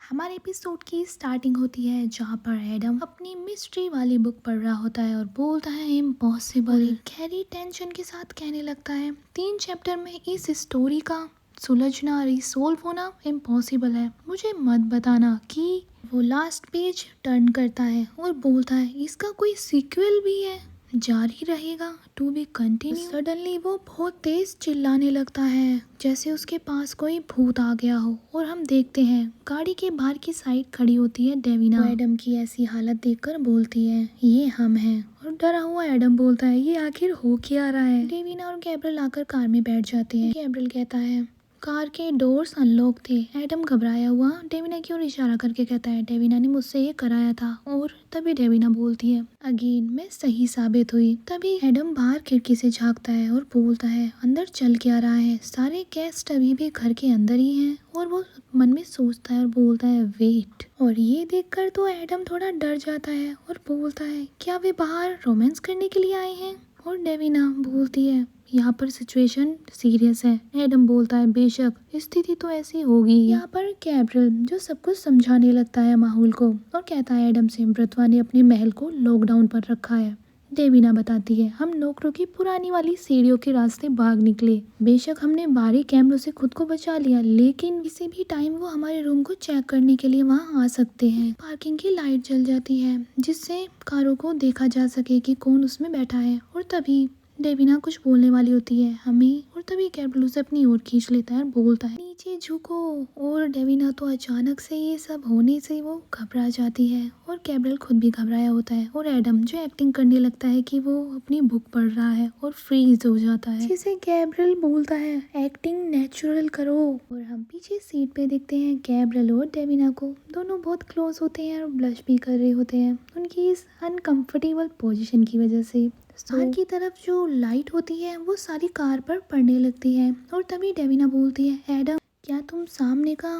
हमारे एपिसोड की स्टार्टिंग होती है जहाँ पर एडम अपनी मिस्ट्री वाली बुक पढ़ रहा होता है और बोलता है इम्पॉसिबल। गहरी टेंशन के साथ कहने लगता है 3 चैप्टर में इस स्टोरी का सुलझना रिसोल्व होना इम्पॉसिबल है। मुझे मत बताना कि वो लास्ट पेज टर्न करता है और बोलता है इसका कोई सीक्वल भी है, जारी रहेगा, टू बी कंटिन्यू। सडनली वो बहुत तेज चिल्लाने लगता है जैसे उसके पास कोई भूत आ गया हो और हम देखते हैं गाड़ी के बाहर की साइड खड़ी होती है डेविना। वो एडम की ऐसी हालत देखकर बोलती है ये हम हैं और डरा हुआ एडम बोलता है ये आखिर हो क्या रहा है। डेविना और गैब्रियल आकर कार में बैठ जाते हैं। गैब्रियल कहता है कार के डोर्स अनलॉक थे। एडम घबराया हुआ डेविना की ओर इशारा करके कहता है डेविना ने मुझसे ये कराया था। और तभी डेविना बोलती है अगेन मैं सही साबित हुई। तभी एडम बाहर खिड़की से झांकता है और बोलता है अंदर चल क्या रहा है, सारे गेस्ट अभी भी घर के अंदर ही हैं। और वो मन में सोचता है और बोलता है वेट। और ये देखकर तो एडम थोड़ा डर जाता है और बोलता है क्या वे बाहर रोमांस करने के लिए आए हैं। और डेविना बोलती है यहाँ पर सिचुएशन सीरियस है। एडम बोलता है बेशक स्थिति तो ऐसी होगी। यहाँ पर गैब्रियल जो सब कुछ समझाने लगता है माहौल को और कहता है एडम से ब्रतवा ने अपने महल को लॉकडाउन पर रखा है। डेविना बताती है हम नौकरों की पुरानी वाली सीढ़ियों के रास्ते भाग निकले। बेशक हमने बाहरी कैमरों से खुद को बचा लिया लेकिन किसी भी टाइम वो हमारे रूम को चेक करने के लिए वहाँ आ सकते हैं। पार्किंग की लाइट जल जाती है जिससे कारों को देखा जा सके कि कौन उसमें बैठा है। और तभी डेविना कुछ बोलने वाली होती है हमें और तभी गैब्रियल उसे अपनी ओर खींच लेता है और बोलता है नीचे झुको। और डेविना तो अचानक से ये सब होने से वो घबरा जाती है और गैब्रियल खुद भी घबराया होता है। और एडम जो एक्टिंग करने लगता है कि वो अपनी बुक पढ़ रहा है और फ्रीज हो जाता है जिसे गैब्रियल बोलता है एक्टिंग नेचुरल करो। और हम पीछे सीट पे देखते हैं गैब्रियल और डेविना को, दोनों बहुत क्लोज होते हैं और ब्लश भी कर रहे होते हैं उनकी इस अनकंफर्टेबल पोजीशन की वजह से। बाहर की तरफ जो लाइट होती है वो सारी कार पर पड़ने लगती है। और तभी डेविना बोलती है एडम क्या तुम सामने का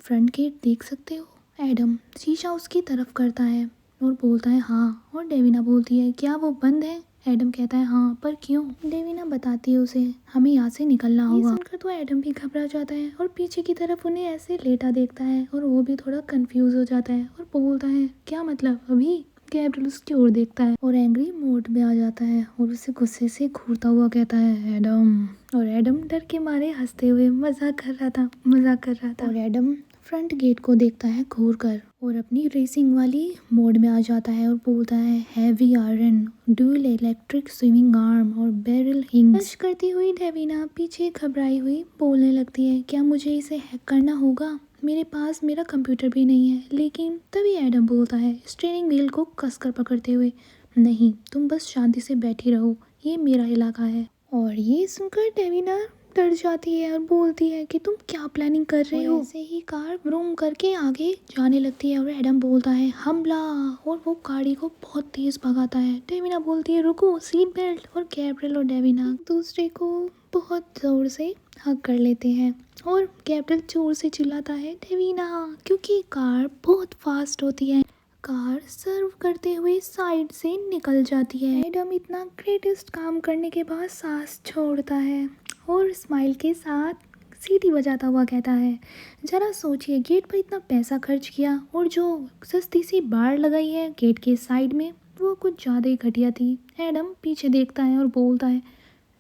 फ्रंट गेट देख सकते हो। एडम शीशा उसकी तरफ करता है और बोलता है हाँ। और डेविना बोलती है क्या वो बंद है। एडम कहता है हाँ पर क्यों। डेविना बताती है उसे हमें यहाँ से निकलना होगा। सुनकर तो एडम भी घबरा जाता है और पीछे की तरफ उन्हें ऐसे लेटा देखता है और वो भी थोड़ा कंफ्यूज हो जाता है और बोलता है क्या मतलब अभी। गैब्रियल उसकी ओर देखता है और एंग्री मोड में आ जाता है और उसे गुस्से से घूरता हुआ कहता है एडम। और एडम डर के मारे हंसते हुए मजाक कर रहा था। और एडम फ्रंट गेट को देखता है घूर कर और अपनी रेसिंग वाली मोड में आ जाता है और बोलता है heavy iron dual electric swimming arm और बैरल हिंग्स करती हुई डेविना पीछे घबराई हुई बोलने लगती है क्या मुझे इसे हैक करना होगा, मेरे पास मेरा कंप्यूटर भी नहीं है। लेकिन तभी एडम बोलता है स्टीयरिंग व्हील को कसकर पकड़ते हुए नहीं तुम बस शांति से बैठी रहो, ये मेरा इलाका है। और ये सुनकर डेविना डर जाती है और बोलती है कि तुम क्या प्लानिंग कर रहे हो। ऐसे ही कार ब्रूम करके आगे जाने लगती है और एडम बोलता है हमला और वो गाड़ी को बहुत तेज भगाता है। डेविना बोलती है रुको सीट बेल्ट। और गैब्रियल और डेविना एक दूसरे को बहुत जोर से हग कर लेते हैं और गैब्रियल जोर से चिल्लाता है डेविना क्योंकि कार बहुत फास्ट होती है। कार सर्व करते हुए साइड से निकल जाती है। एडम इतना ग्रेटेस्ट काम करने के बाद सांस छोड़ता है और स्माइल के साथ सीटी बजाता हुआ कहता है जरा सोचिए गेट पर इतना पैसा खर्च किया और जो सस्ती सी बाड़ लगाई है गेट के साइड में वो कुछ ज़्यादा ही घटिया थी। एडम पीछे देखता है और बोलता है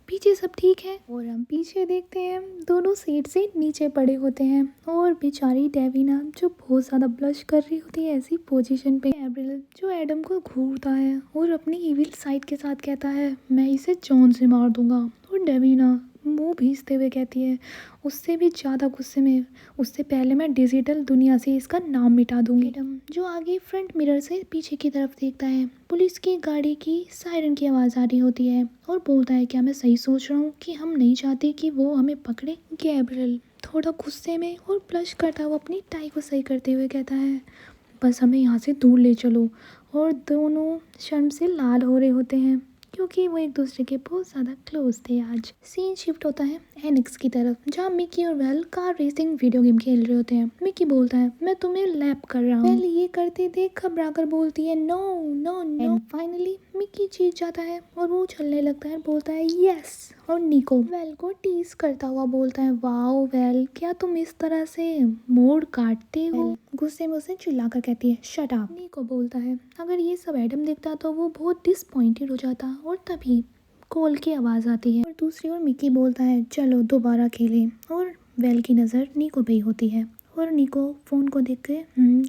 पीछे सब ठीक है। और हम पीछे देखते हैं दोनों सीट से नीचे पड़े होते हैं और बेचारी डेविना जो बहुत ज़्यादा ब्लश कर रही होती है ऐसी पोजीशन पे। गैब्रियल जो एडम को घूरता है और अपनी इविल साइड के साथ कहता है मैं इसे जॉन से मार दूंगा। और डेविना मुंह भींचते हुए कहती है उससे भी ज़्यादा गुस्से में उससे पहले मैं डिजिटल दुनिया से इसका नाम मिटा दूंगी। एडम जो आगे फ्रंट मिरर से पीछे की तरफ देखता है पुलिस की गाड़ी की सायरन की आवाज़ आ रही होती है और बोलता है क्या मैं सही सोच रहा हूँ कि हम नहीं चाहते कि वो हमें पकड़े। गैब्रियल थोड़ा गुस्से में और ब्लश करता हुआ अपनी टाई को सही करते हुए कहता है बस हमें यहाँ से दूर ले चलो। और दोनों शर्म से लाल हो रहे होते हैं क्योंकि वो एक दूसरे के बहुत ज़्यादा क्लोज थे। आज सीन शिफ्ट होता है एनेक्स की तरफ जहाँ मिकी और well car racing video game खेल रहे होते हैं। मिकी बोलता है मैं तुम्हें लैप कर रहा हूँ। वेल ये करते देख घबरा कर बोलती है no no no. Finally Mickey जीत जाता है और वो उछलने लगता है बोलता है यस। और निको वेल को टीज करता हुआ बोलता है, वाओ वेल, क्या तुम इस तरह से मोड़ काटते हो? गुस्से में उसे चिल्लाकर कहती है, शट अप। निको बोलता है, अगर ये सब एडम देखता तो वो बहुत डिसपॉइंटेड हो जाता। और तभी कॉल की आवाज़ आती है और दूसरी ओर मिकी बोलता है, चलो दोबारा खेलें। और वेल की नज़र निको पे ही होती है और निको फ़ोन को देख के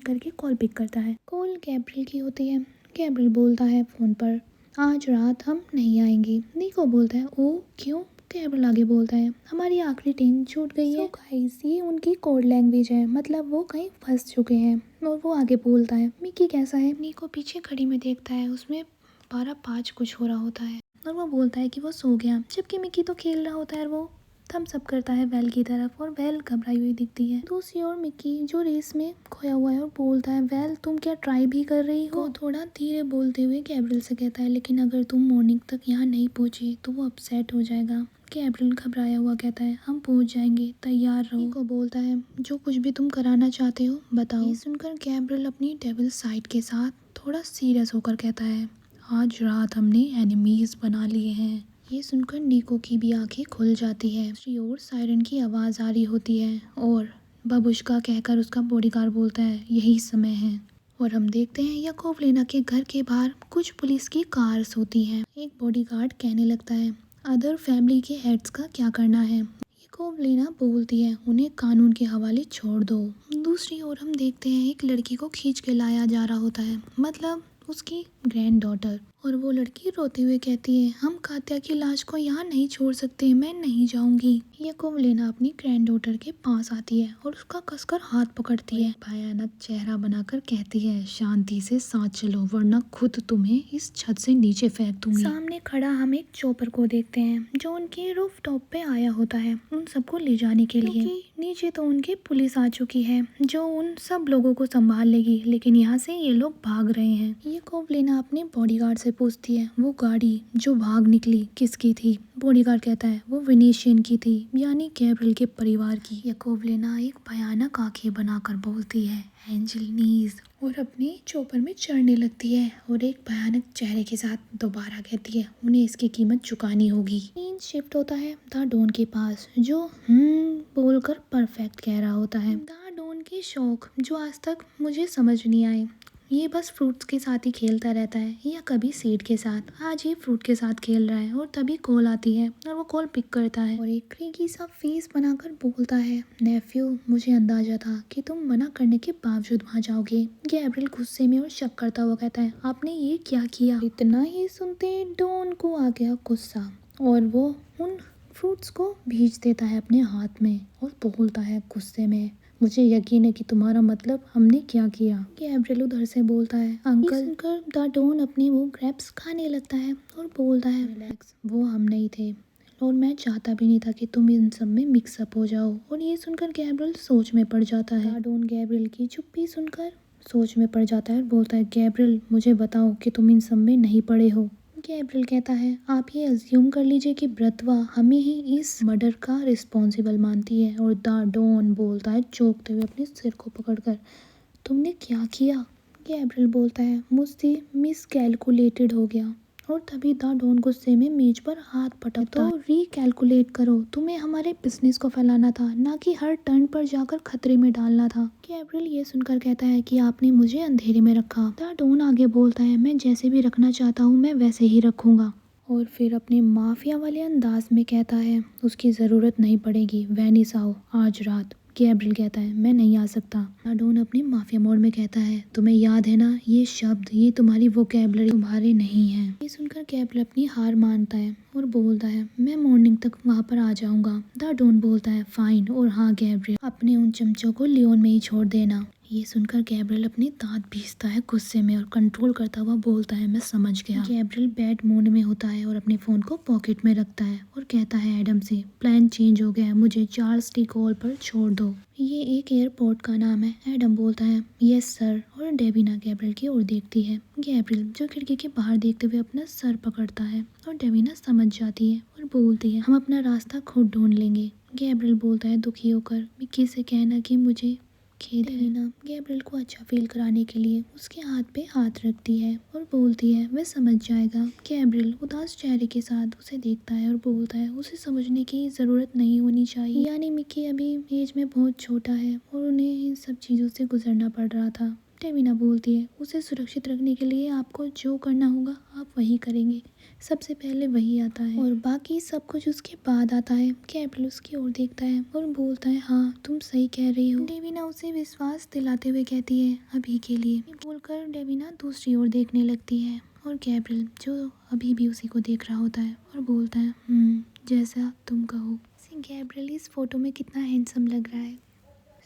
करके कॉल पिक करता है। कॉल गैब्रियल की होती है। गैब्रियल बोलता है फ़ोन पर, आज रात हम नहीं आएंगे। निको बोलता है, ओ क्यों? गैब्रियल आगे बोलता है, हमारी आखिरी ट्रेन छूट गई है। गाइस, ये उनकी कोड लैंग्वेज है, मतलब वो कहीं फंस चुके हैं। और वो आगे बोलता है, मिकी कैसा है? निको पीछे घड़ी में देखता है, उसमें 12:05 कुछ हो रहा होता है और वो बोलता है कि वो सो गया, जबकि मिकी तो खेल रहा होता है और वो थम्स अप करता है वेल की तरफ और वेल घबराई हुई दिखती है। दूसरी ओर मिकी जो रेस में खोया हुआ है और बोलता है, वेल तुम क्या ट्राई भी कर रही हो? वो थोड़ा धीरे बोलते हुए गैब्रियल से कहता है, लेकिन अगर तुम मॉर्निंग तक यहाँ नहीं पहुँची तो वो अपसेट हो जाएगा। गैब्रियल घबराया हुआ कहता है, हम पहुँच जाएंगे, तैयार रहो। निको बोलता है, जो कुछ भी तुम कराना चाहते हो बताओ। ये सुनकर गैब्रियल अपनी डेविल साइड के साथ थोड़ा सीरियस होकर कहता है, आज रात हमने एनिमीज बना लिए हैं। ये सुनकर निको की भी आंखें खुल जाती है। दूसरी ओर सायरन की आवाज़ आ रही होती है और बबुश्का कहकर उसका बॉडीगार्ड बोलता है, यही समय है। और हम देखते हैं याकोवलेना के घर के बाहर कुछ पुलिस की कार्स होती हैं। एक बॉडीगार्ड कहने लगता है, अदर फैमिली के हेड्स का क्या करना है? याकोवलेना बोलती है, उन्हें कानून के हवाले छोड़ दो। दूसरी ओर हम देखते हैं एक लड़की को खींच के लाया जा रहा होता है, मतलब उसकी ग्रैंड डॉटर। और वो लड़की रोते हुए कहती है, हम कात्या की लाश को यहाँ नहीं छोड़ सकते, मैं नहीं जाऊंगी। याकोवलेना अपनी ग्रैंड डॉटर के पास आती है और उसका कसकर हाथ पकड़ती है। भयानक चेहरा बनाकर कहती है, शांति से साथ चलो वरना खुद तुम्हें इस छत से नीचे फेंक दूंगी। सामने खड़ा हम एक चॉपर को देखते हैं जो उनके रूफ टॉप पे आया होता है उन सबको ले जाने के लिए। नीचे तो उनकी पुलिस आ चुकी है जो उन सब लोगों को संभाल लेगी, लेकिन यहाँ से ये लोग भाग रहे हैं। याकोवलेना अपने बॉडीगार्ड से पूछती है, वो गाड़ी जो भाग निकली किसकी थी? बॉडीगार्ड कहता है, वो विनीशियन की थी, यानी गैब्रियल के परिवार की। याकोवलेना एक भयानक आंखें बनाकर बोलती है, एंजेलिनीज, और अपने चॉपर में चढ़ने लगती है और एक भयानक चेहरे के साथ दोबारा कहती है, उन्हें इसकी कीमत चुकानी होगी। सीन शिफ्ट होता है द डॉन के पास जो बोलकर परफेक्ट कह रहा होता है। द डॉन के शौक जो आज तक मुझे समझ नहीं आए, ये बस फ्रूट्स के साथ ही खेलता रहता है या कभी सीड के साथ। आज ये फ्रूट के साथ खेल रहा है और तभी कॉल आती है और वो कॉल पिक करता है और एक क्रीकी सा फेस बनाकर बोलता है, नेफ्यू, मुझे अंदाजा था कि तुम मना करने के बावजूद वहाँ जाओगे। गैब्रियल गुस्से में और शक करता हुआ कहता है, आपने ये क्या किया? इतना ही सुनते डॉन को आ गया गुस्सा और वो उन फ्रूट्स को भींच देता है अपने हाथ में और बोलता है गुस्से में, मुझे यकीन है कि तुम्हारा मतलब हमने क्या किया। गैब्रियल उधर से बोलता है, अंकल। सुनकर द डॉन अपनी वो ग्रेप्स खाने लगता है और बोलता है, रिलैक्स, वो हम नहीं थे और मैं चाहता भी नहीं था कि तुम इन सब में मिक्सअप हो जाओ। और ये सुनकर गैब्रियल सोच में पड़ जाता है। द डॉन गैब्रियल की चुप्पी सुनकर सोच में पड़ जाता है और बोलता है, गैब्रियल मुझे बताओ कि तुम इन सब में नहीं पड़े हो। गैब्रियल कहता है, आप ये अज्यूम कर लीजिए कि ब्रतवा हमें ही इस मर्डर का रिस्पॉन्सिबल मानती है। और द डॉन बोलता है चौंकते हुए अपने सिर को पकड़कर, तुमने क्या किया? गैब्रियल बोलता है, मुझसे मिसकैलकुलेटेड हो गया। और तभी द डॉन गुस्से में मेज पर हाथ पटकता है, तो रिकैलकुलेट करो, तुम्हें हमारे बिजनेस को फैलाना था, ना कि हर टर्न पर जाकर खतरे में डालना था। गैब्रियल ये सुनकर कहता है कि आपने मुझे अंधेरे में रखा। द डॉन आगे बोलता है, मैं जैसे भी रखना चाहता हूँ मैं वैसे ही रखूंगा। और फिर अपने माफिया वाले अंदाज में कहता है, उसकी ज़रूरत नहीं पड़ेगी, वेनिस आओ आज रात। गैब्रियल कहता है, मैं नहीं आ सकता। डॉन अपने माफिया मोड में कहता है, तुम्हें याद है ना ये शब्द, ये तुम्हारी वोकैबुलरी तुम्हारे नहीं है। ये सुनकर गैब्रियल अपनी हार मानता है और बोलता है, मैं मॉर्निंग तक वहाँ पर आ जाऊंगा। द डॉन बोलता है, फाइन, और हाँ गैब्रियल, अपने उन चमचों को लियोन में ही छोड़ देना। ये सुनकर गैब्रियल अपने दांत पीसता है गुस्से में और कंट्रोल करता हुआ बोलता है, मैं समझ गया। गैब्रियल बैड मूड में होता है और अपने फ़ोन को पॉकेट में रखता है और कहता है एडम से, प्लान चेंज हो गया है, मुझे चार्ल्स टी कॉल पर छोड़ दो। ये एक एयरपोर्ट का नाम है। एडम बोलता है, यस सर। और डेविना गैब्रियल की ओर देखती है। गैब्रियल जो खिड़की के बाहर देखते हुए अपना सर पकड़ता है और डेविना समझ जाती है और बोलती है, हम अपना रास्ता खुद ढूंढ लेंगे। गैब्रियल बोलता है दुखी होकर, मिक्की से कहना कि मुझे खेद है ना। गैब्रियल को अच्छा फील कराने के लिए उसके हाथ पे हाथ रखती है और बोलती है वह समझ जाएगा। गैब्रियल उदास चेहरे के साथ उसे देखता है और बोलता है उसे समझने की ज़रूरत नहीं होनी चाहिए। यानी मिकी अभी एज में बहुत छोटा है और उन्हें इन सब चीज़ों से गुजरना पड़ रहा था। डेविना बोलती है उसे सुरक्षित रखने के लिए आपको जो करना होगा आप वही करेंगे, सबसे पहले वही आता है और बाकी सब कुछ उसके बाद आता है। गैब्रियल उसकी ओर देखता है और बोलता है हाँ तुम सही कह रही हो। डेविना उसे विश्वास दिलाते हुए कहती है अभी के लिए। बोलकर डेविना दूसरी ओर देखने लगती है और गैब्रियल जो अभी भी उसी को देख रहा होता है और बोलता है जैसा तुम कहो। गैब्रियल इस फोटो में कितना हैंडसम लग रहा है।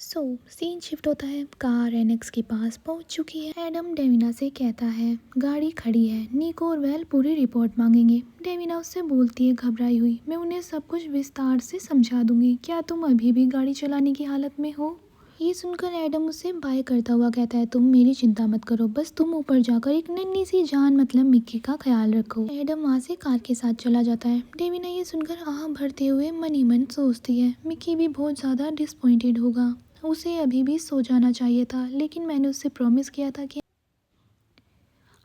सीन शिफ्ट होता है। कार एनेक्स के पास पहुंच चुकी है। एडम डेविना से कहता है गाड़ी खड़ी है, निको और वेल पूरी रिपोर्ट मांगेंगे। डेविना उससे बोलती है घबराई हुई मैं उन्हें सब कुछ विस्तार से समझा दूंगी, क्या तुम अभी भी गाड़ी चलाने की हालत में हो। ये सुनकर एडम उससे बाय करता हुआ कहता है तुम मेरी चिंता मत करो, बस तुम ऊपर जाकर एक नन्ही सी जान मतलब मिक्की का ख्याल रखो। एडम वहाँ से कार के साथ चला जाता है। डेविना ये सुनकर आह भरते हुए मन ही मन सोचती है मिक्की भी बहुत ज्यादा डिसअपॉइंटेड होगा, उसे अभी भी सो जाना चाहिए था, लेकिन मैंने उससे प्रॉमिस किया था कि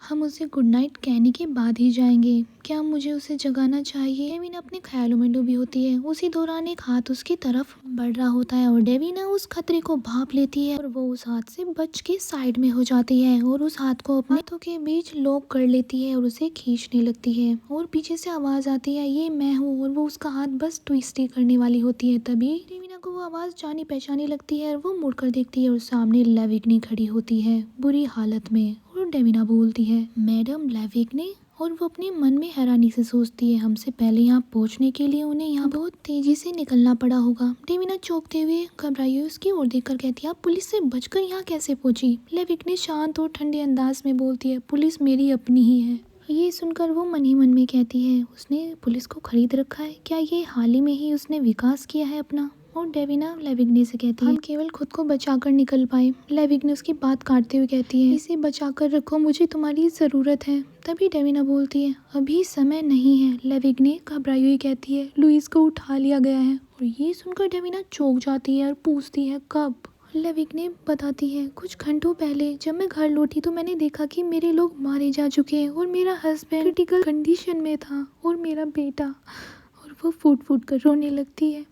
हम उसे गुड नाइट कहने के बाद ही जाएंगे, क्या मुझे उसे जगाना चाहिए। डेविना अपने ख्यालों में डूबी होती है। उसी दौरान एक हाथ उसकी तरफ बढ़ रहा होता है और डेविना उस खतरे को भांप लेती है और वो उस हाथ से बच के साइड में हो जाती है और उस हाथ को अपने हाथों के बीच लॉक कर लेती है और उसे खींचने लगती है और पीछे से आवाज आती है ये मैं हूँ और वो उसका हाथ बस ट्विस्ट ही करने वाली होती है। तभी डेविना को वो आवाज जानी पहचानी लगती है और वो मुड़कर देखती है और सामने लेविग्नी खड़ी होती है बुरी हालत में और डेविना बोलती है मैडम लेविग्नी, और वो अपने मन में हैरानी से सोचती है हमसे पहले यहाँ पहुँचने के लिए उन्हें यहाँ बहुत तेजी से निकलना पड़ा होगा। डेविना चौंकते हुए घबराई हुई उसकी ओर देखकर कहती है आप पुलिस से बचकर यहाँ कैसे पहुँची। लेविग्नी शांत और ठंडे अंदाज में बोलती है पुलिस मेरी अपनी ही है। ये सुनकर वो मन ही मन में कहती है उसने पुलिस को खरीद रखा है, क्या ये हाल ही में ही उसने विकास किया है अपना। और डेविना लेविग्नी से कहती है हम केवल खुद को बचाकर निकल पाए। लेविग्नी उसकी बात काटते हुए कहती है इसे बचाकर रखो, मुझे तुम्हारी ज़रूरत है। तभी डेविना बोलती है अभी समय नहीं है। लेविग्नी घबराई हुई कहती है लुइस को उठा लिया गया है। और ये सुनकर डेविना चौंक जाती है और पूछती है कब। लेविग्नी बताती है कुछ घंटों पहले जब मैं घर लौटी तो मैंने देखा कि मेरे लोग मारे जा चुके हैं और मेरा हस्बैंड क्रिटिकल कंडीशन में था और मेरा बेटा। और वो फूट फूट कर रोने लगती है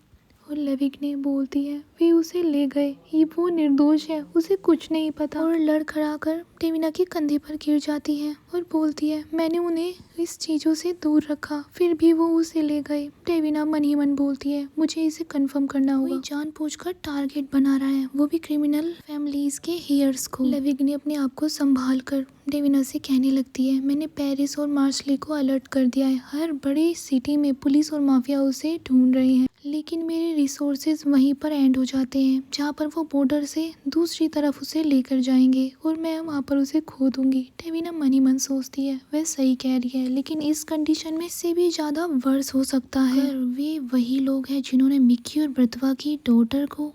और लेविग्नी बोलती है वे उसे ले गए, ये वो निर्दोष है, उसे कुछ नहीं पता। और लड़खड़ा कर डेविना के कंधे पर गिर जाती है और बोलती है मैंने उन्हें इस चीज़ों से दूर रखा फिर भी वो उसे ले गए। डेविना मन ही मन बोलती है मुझे इसे कंफर्म करना होगा, जानबूझकर टारगेट बना रहा है वो भी क्रिमिनल फैमिलीज के हेयर्स को। लेविग्नी अपने आप को संभाल कर डेविना से कहने लगती है मैंने पेरिस और मार्शली को अलर्ट कर दिया है, हर बड़ी सिटी में पुलिस और माफिया उसे ढूंढ रहे हैं, लेकिन मेरे रिसोर्सेज वहीं पर एंड हो जाते हैं जहाँ पर वो बॉर्डर से दूसरी तरफ उसे लेकर जाएंगे और मैं वहाँ पर उसे खो दूंगी। डेविना मन ही मन सोचती है वह सही कह रही है, लेकिन इस कंडीशन में से भी ज्यादा वर्स हो सकता है। वे वही लोग हैं जिन्होंने मिक्की और ब्रतवा की डॉटर को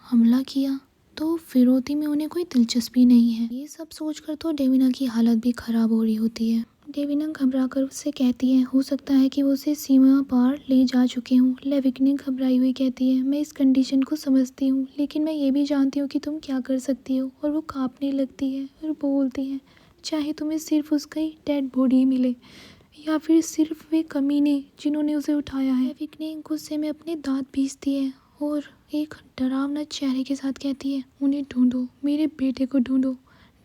हमला किया, तो फिरौती में उन्हें कोई दिलचस्पी नहीं है। ये सब सोचकर तो डेविना की हालत भी खराब हो रही होती है। डेविना घबरा कर उससे कहती है हो सकता है कि वो उसे सीमा पार ले जा चुके हूँ। लेविग्नी घबराई हुई कहती है मैं इस कंडीशन को समझती हूँ, लेकिन मैं ये भी जानती हूँ कि तुम क्या कर सकती हो। और वो कांपने लगती है और बोलती है चाहे तुम्हें सिर्फ उसकी डेड बॉडी मिले या फिर सिर्फ वे कमीने जिन्होंने उसे उठाया है। लेविग्नी गुस्से में अपने दांत पीसती है और एक डरावना चेहरे के साथ कहती है उन्हें ढूंढो, मेरे बेटे को ढूंढो।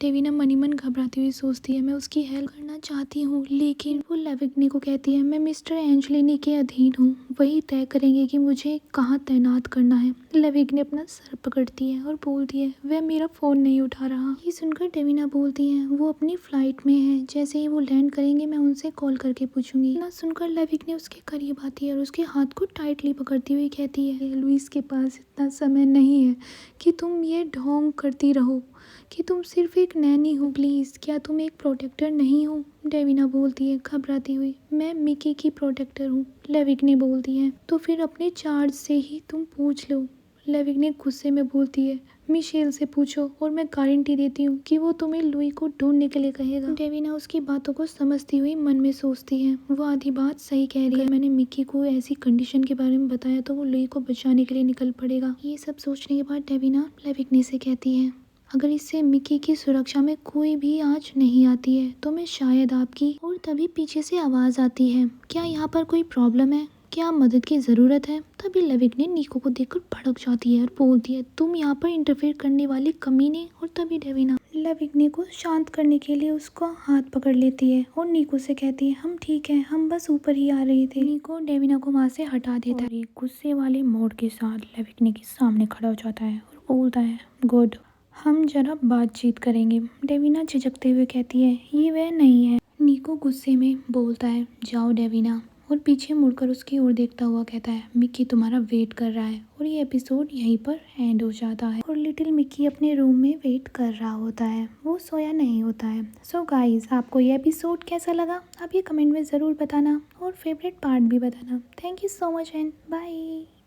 डेविना मन ही मन घबराती हुई सोचती है मैं उसकी हेल्प करना चाहती हूँ, लेकिन वो लेविग्नी को कहती है मैं मिस्टर एंजेलिनी के अधीन हूँ, वही तय करेंगे कि मुझे कहाँ तैनात करना है। लेविग्नी अपना सर पकड़ती है और बोलती है वह मेरा फ़ोन नहीं उठा रहा। ये सुनकर डेविना बोलती है वो अपनी फ्लाइट में है, जैसे ही वो लैंड करेंगे मैं उनसे कॉल करके पूछूंगी। ना सुनकर लेविग्नी उसके करीब आती है और उसके हाथ को टाइटली पकड़ती हुई कहती है लुइस के पास इतना समय नहीं है कि तुम ये ढोंग करती रहो कि तुम सिर्फ एक नैनी हो, प्लीज़ क्या तुम एक प्रोटेक्टर नहीं हो। डेविना बोलती है घबराती हुई मैं मिकी की प्रोटेक्टर हूँ। लेविग्नी बोलती है तो फिर अपने चार्ज से ही तुम पूछ लो। लेविग्नी गुस्से में बोलती है मिशेल से पूछो और मैं गारंटी देती हूँ कि वो तुम्हें लुई को ढूंढने के लिए कहेगा। डेविना उसकी बातों को समझती हुई मन में सोचती है, वो आधी बात सही कह रही है। मैंने मिकी को ऐसी कंडीशन के बारे में बताया तो वो लुई को बचाने के लिए निकल पड़ेगा। ये सब सोचने के बाद डेविना लेविग्ने से कहती है, अगर इससे मिकी की सुरक्षा में कोई भी आँच नहीं आती है तो मैं शायद आपकी। और तभी पीछे से आवाज आती है, क्या यहाँ पर कोई प्रॉब्लम है, क्या मदद की जरूरत है। तभी लेविग्ने निको को देखकर भड़क जाती है और बोलती है, तुम यहाँ पर इंटरफेयर करने वाली कमीने। और तभी डेविना लेविग्ने को शांत करने के लिए उसका हाथ पकड़ लेती है और निको से कहती है, हम ठीक है, हम बस ऊपर ही आ रहे थे। निको डेविना को वहाँ से हटा देता है। गुस्से वाले मोड के साथ लेविग्ने के सामने खड़ा हो जाता है और बोलता है, गुड, हम जरा बातचीत करेंगे। डेविना झिझकते हुए कहती है, ये वह नहीं है। निको गुस्से में बोलता है, जाओ डेविना, और पीछे मुड़कर उसकी ओर देखता हुआ कहता है, मिकी तुम्हारा वेट कर रहा है। और ये एपिसोड यहीं पर एंड हो जाता है और लिटिल मिकी अपने रूम में वेट कर रहा होता है, वो सोया नहीं होता है। सो गाइज, आपको ये एपिसोड कैसा लगा आप ये कमेंट में ज़रूर बताना और फेवरेट पार्ट भी बताना। Thank you so much and bye.